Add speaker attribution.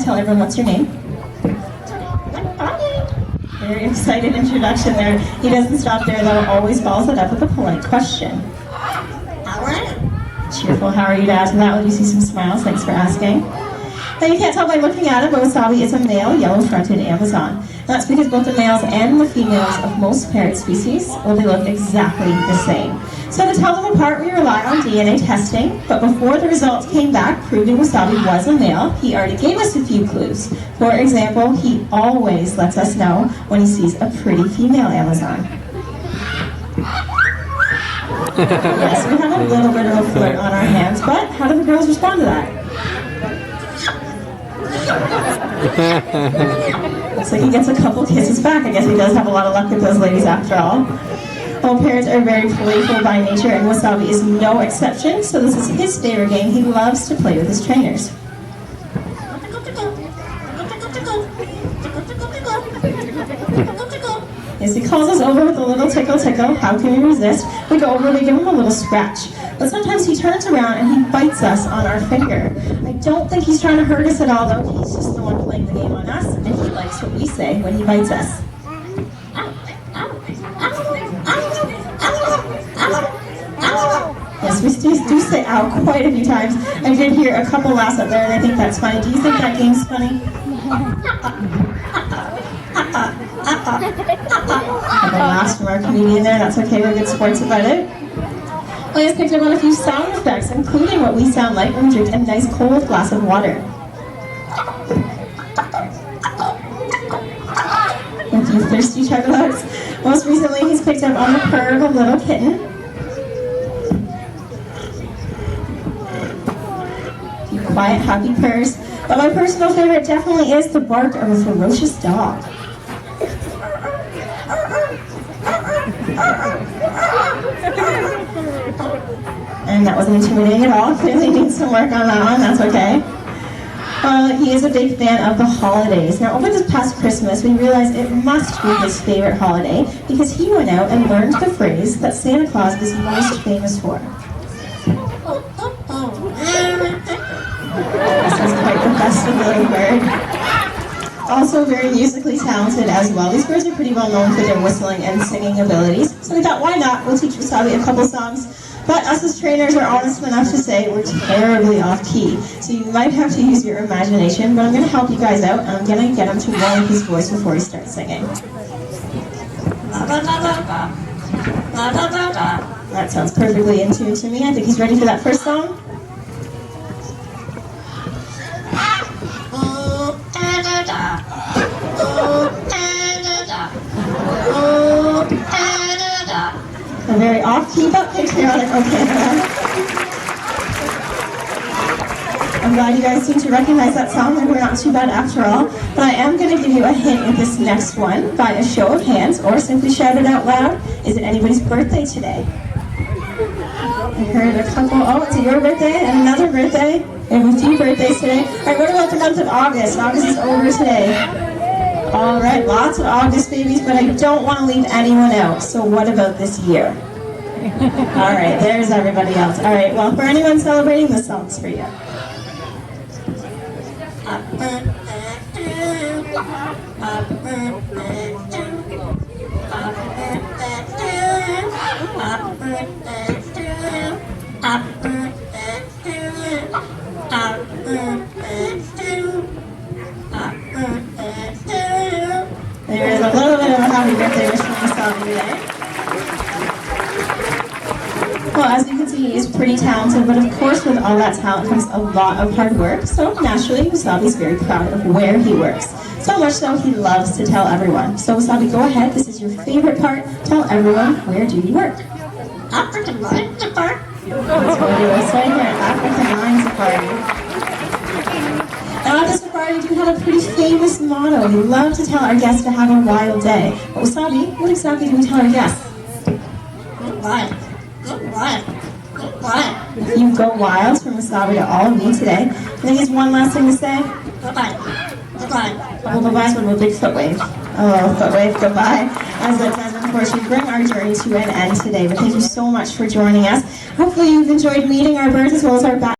Speaker 1: Tell everyone what's your name. Very excited introduction there. He doesn't stop there though, always follows it up with a polite question. Cheerful, how are you to add to that? Will you see some smiles? Thanks for asking. Now you can't tell by looking at him, but Wasabi is a male yellow-fronted Amazon. That's because both the males and the females of most parrot species, well, they look exactly the same. So to tell them apart, we rely on DNA testing, but before the results came back proving Wasabi was a male, he already gave us a few clues. For example, he always lets us know when he sees a pretty female Amazon. Yes, we have a little bit of a flirt on our hands, but how do the girls respond to that? Looks like he gets a couple kisses back. I guess he does have a lot of luck with those ladies after all. All parrots are very playful by nature, and Wasabi is no exception, so this is his favorite game. He loves to play with his trainers. Yes, he calls us over with a little tickle tickle. How can we resist? We go over, we give him a little scratch. But sometimes he turns around and he bites us on our finger. I don't think he's trying to hurt us at all, though. He's just the one playing the game on us, and he likes what we say when he bites us. Yes, we do say ow quite a few times. I did hear a couple laughs up there, and I think that's funny. Do you think that game's funny? And the last from our comedian there, that's okay, we're good sports about it. Well, he has picked up on a few sound effects, including what we sound like when we drink a nice cold glass of water. A few thirsty chuckleouts. Most recently, he's picked up on the purr of a little kitten. A few quiet, happy purrs. But my personal favorite definitely is the bark of a ferocious dog. And that wasn't intimidating at all. Clearly needs some work on that one, that's okay. He is a big fan of the holidays. Now, over this past Christmas, we realized it must be his favorite holiday because he went out and learned the phrase that Santa Claus is most famous for. This is quite the best of little bird. Also very musically talented as well. These birds are pretty well known for their whistling and singing abilities. So we thought, why not? We'll teach Wasabi a couple songs. But us as trainers are honest enough to say we're terribly off key. So you might have to use your imagination, but I'm going to help you guys out, and I'm going to get him to lower his voice before he starts singing. That sounds perfectly in tune to me. I think he's ready for that first song. A very off-key but patriotic Canada. I'm glad you guys seem to recognize that song, and we're not too bad after all. But I am going to give you a hint with this next one by a show of hands, or simply shout it out loud. Is it anybody's birthday today? I heard a couple. Oh, it's your birthday and another birthday. We have a few birthdays today. All right, what about the month of August? August is over today. All right, lots of August babies, but I don't want to leave anyone out. So what about this year? All right, there's everybody else. All right, well, for anyone celebrating, this song's for you. There's a little bit of a happy birthday wish from Wasabi there. Well, as you can see, he is pretty talented, but of course with all that talent comes a lot of hard work, so naturally Wasabi is very proud of where he works. So much so, he loves to tell everyone. So Wasabi, go ahead, this is your favorite part. Tell everyone, where do you work? African Lion Safari. That's what he was saying there, African Lion Safari. Now at the safari, we do have a pretty famous motto. We love to tell our guests to have a wild day. But Wasabi, what exactly do we tell our guests? Go wild. Go wild. Go wild. If you go wild from Wasabi to all of me today, I think there's one last thing to say. Bye-bye. Goodbye. Oh, bye-bye's one with a big foot wave. Oh, foot wave, goodbye. As it does, of course, we bring our journey to an end today. But thank you so much for joining us. Hopefully you've enjoyed meeting our birds as well as our